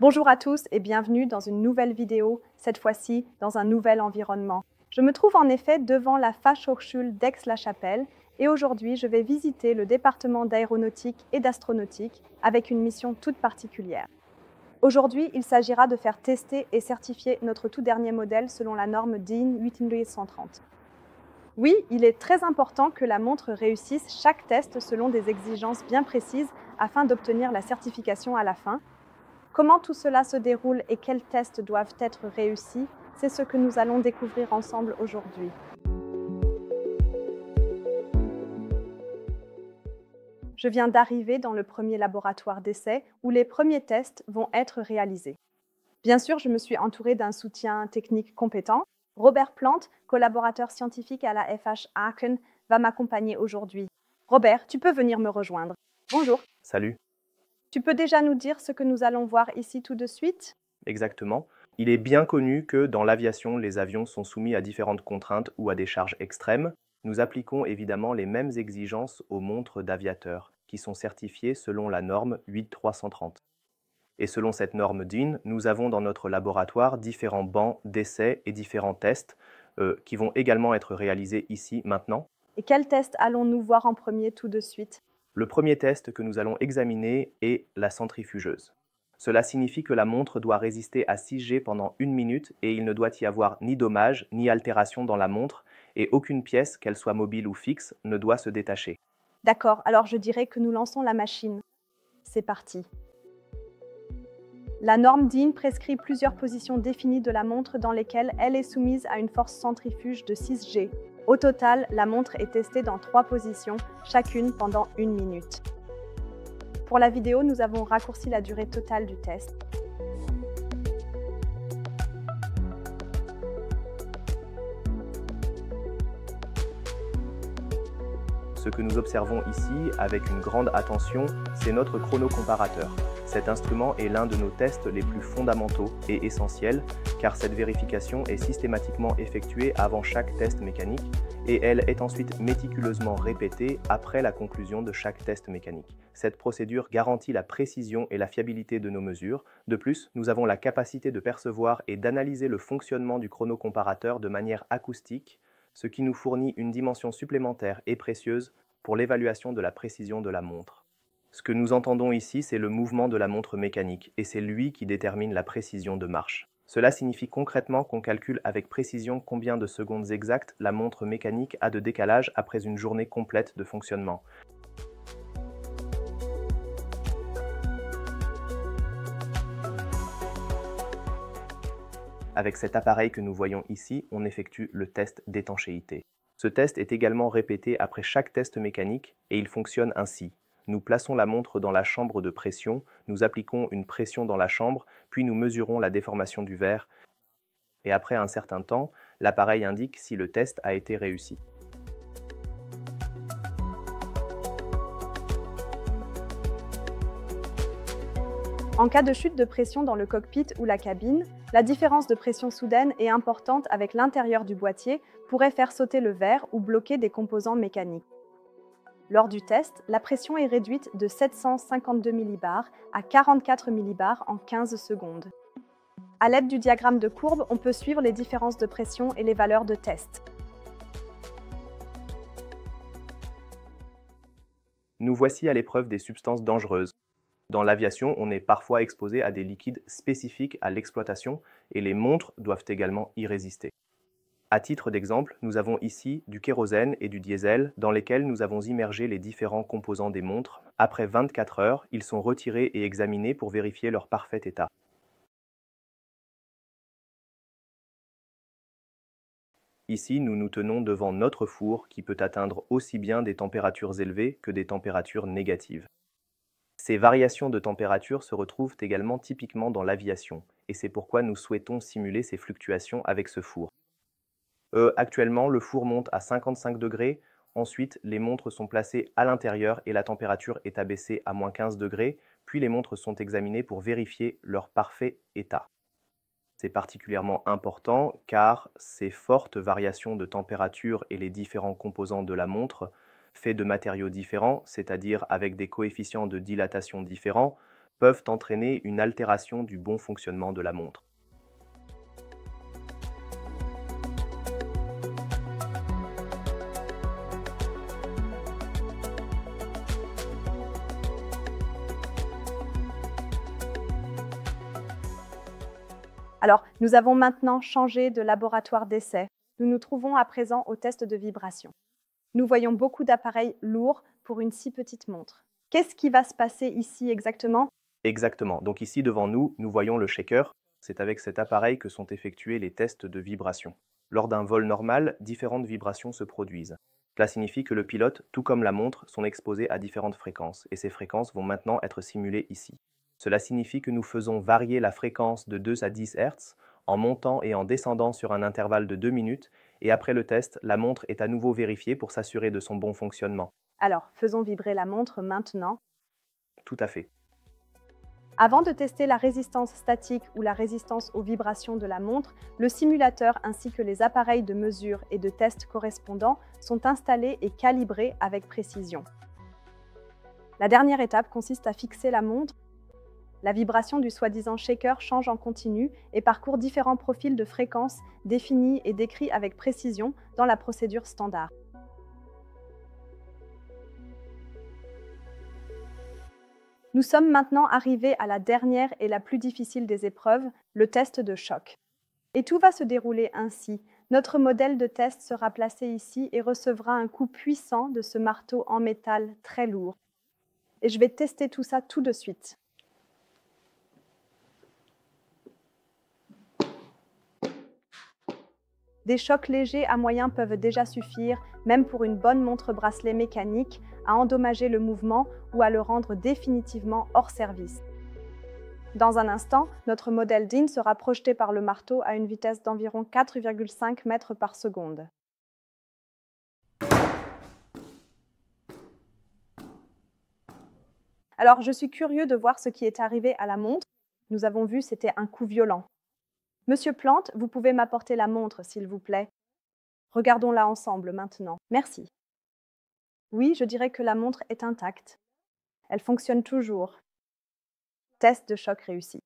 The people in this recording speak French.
Bonjour à tous et bienvenue dans une nouvelle vidéo, cette fois-ci dans un nouvel environnement. Je me trouve en effet devant la Fachhochschule d'Aix-la-Chapelle et aujourd'hui je vais visiter le département d'aéronautique et d'astronautique avec une mission toute particulière. Aujourd'hui, il s'agira de faire tester et certifier notre tout dernier modèle selon la norme DIN 8130. Oui, il est très important que la montre réussisse chaque test selon des exigences bien précises afin d'obtenir la certification à la fin. Comment tout cela se déroule et quels tests doivent être réussis, c'est ce que nous allons découvrir ensemble aujourd'hui. Je viens d'arriver dans le premier laboratoire d'essai où les premiers tests vont être réalisés. Bien sûr, je me suis entourée d'un soutien technique compétent. Robert Plante, collaborateur scientifique à la FH Aachen, va m'accompagner aujourd'hui. Robert, tu peux venir me rejoindre. Bonjour. Salut. Tu peux déjà nous dire ce que nous allons voir ici tout de suite? Exactement. Il est bien connu que dans l'aviation, les avions sont soumis à différentes contraintes ou à des charges extrêmes. Nous appliquons évidemment les mêmes exigences aux montres d'aviateurs, qui sont certifiées selon la norme 8330. Et selon cette norme DIN, nous avons dans notre laboratoire différents bancs d'essais et différents tests qui vont également être réalisés ici maintenant. Et quel test allons-nous voir en premier tout de suite? Le premier test que nous allons examiner est la centrifugeuse. Cela signifie que la montre doit résister à 6G pendant 1 minute et il ne doit y avoir ni dommage ni altération dans la montre et aucune pièce, qu'elle soit mobile ou fixe, ne doit se détacher. D'accord, alors je dirais que nous lançons la machine. C'est parti. La norme DIN prescrit plusieurs positions définies de la montre dans lesquelles elle est soumise à une force centrifuge de 6G. Au total, la montre est testée dans 3 positions, chacune pendant 1 minute. Pour la vidéo, nous avons raccourci la durée totale du test. Ce que nous observons ici avec une grande attention, c'est notre chronocomparateur. Cet instrument est l'un de nos tests les plus fondamentaux et essentiels, car cette vérification est systématiquement effectuée avant chaque test mécanique et elle est ensuite méticuleusement répétée après la conclusion de chaque test mécanique. Cette procédure garantit la précision et la fiabilité de nos mesures. De plus, nous avons la capacité de percevoir et d'analyser le fonctionnement du chronocomparateur de manière acoustique, ce qui nous fournit une dimension supplémentaire et précieuse pour l'évaluation de la précision de la montre. Ce que nous entendons ici, c'est le mouvement de la montre mécanique, et c'est lui qui détermine la précision de marche. Cela signifie concrètement qu'on calcule avec précision combien de secondes exactes la montre mécanique a de décalage après une journée complète de fonctionnement. Avec cet appareil que nous voyons ici, on effectue le test d'étanchéité. Ce test est également répété après chaque test mécanique et il fonctionne ainsi. Nous plaçons la montre dans la chambre de pression, nous appliquons une pression dans la chambre, puis nous mesurons la déformation du verre. Et après un certain temps, l'appareil indique si le test a été réussi. En cas de chute de pression dans le cockpit ou la cabine, la différence de pression soudaine et importante avec l'intérieur du boîtier pourrait faire sauter le verre ou bloquer des composants mécaniques. Lors du test, la pression est réduite de 752 millibars à 44 millibars en 15 secondes. À l'aide du diagramme de courbe, on peut suivre les différences de pression et les valeurs de test. Nous voici à l'épreuve des substances dangereuses. Dans l'aviation, on est parfois exposé à des liquides spécifiques à l'exploitation et les montres doivent également y résister. À titre d'exemple, nous avons ici du kérosène et du diesel dans lesquels nous avons immergé les différents composants des montres. Après 24 heures, ils sont retirés et examinés pour vérifier leur parfait état. Ici, nous nous tenons devant notre four qui peut atteindre aussi bien des températures élevées que des températures négatives. Ces variations de température se retrouvent également typiquement dans l'aviation, et c'est pourquoi nous souhaitons simuler ces fluctuations avec ce four. Actuellement, le four monte à 55 degrés. Ensuite, les montres sont placées à l'intérieur et la température est abaissée à moins 15 degrés. Puis les montres sont examinées pour vérifier leur parfait état. C'est particulièrement important car ces fortes variations de température et les différents composants de la montre, faits de matériaux différents, c'est-à-dire avec des coefficients de dilatation différents, peuvent entraîner une altération du bon fonctionnement de la montre. Alors, nous avons maintenant changé de laboratoire d'essai. Nous nous trouvons à présent au test de vibration. Nous voyons beaucoup d'appareils lourds pour une si petite montre. Qu'est-ce qui va se passer ici exactement? Exactement. Donc ici, devant nous, nous voyons le shaker. C'est avec cet appareil que sont effectués les tests de vibration. Lors d'un vol normal, différentes vibrations se produisent. Cela signifie que le pilote, tout comme la montre, sont exposés à différentes fréquences, et ces fréquences vont maintenant être simulées ici. Cela signifie que nous faisons varier la fréquence de 2 à 10 Hz en montant et en descendant sur un intervalle de 2 minutes, et après le test, la montre est à nouveau vérifiée pour s'assurer de son bon fonctionnement. Alors, faisons vibrer la montre maintenant. Tout à fait. Avant de tester la résistance statique ou la résistance aux vibrations de la montre, le simulateur ainsi que les appareils de mesure et de test correspondants sont installés et calibrés avec précision. La dernière étape consiste à fixer la montre. La vibration du soi-disant shaker change en continu et parcourt différents profils de fréquences définis et décrits avec précision dans la procédure standard. Nous sommes maintenant arrivés à la dernière et la plus difficile des épreuves, le test de choc. Et tout va se dérouler ainsi. Notre modèle de test sera placé ici et recevra un coup puissant de ce marteau en métal très lourd. Et je vais tester tout ça tout de suite. Des chocs légers à moyens peuvent déjà suffire, même pour une bonne montre-bracelet mécanique, à endommager le mouvement ou à le rendre définitivement hors service. Dans un instant, notre modèle DIN sera projeté par le marteau à une vitesse d'environ 4,5 mètres par seconde. Alors, je suis curieux de voir ce qui est arrivé à la montre. Nous avons vu, c'était un coup violent. Monsieur Plante, vous pouvez m'apporter la montre, s'il vous plaît. Regardons-la ensemble maintenant. Merci. Oui, je dirais que la montre est intacte. Elle fonctionne toujours. Test de choc réussi.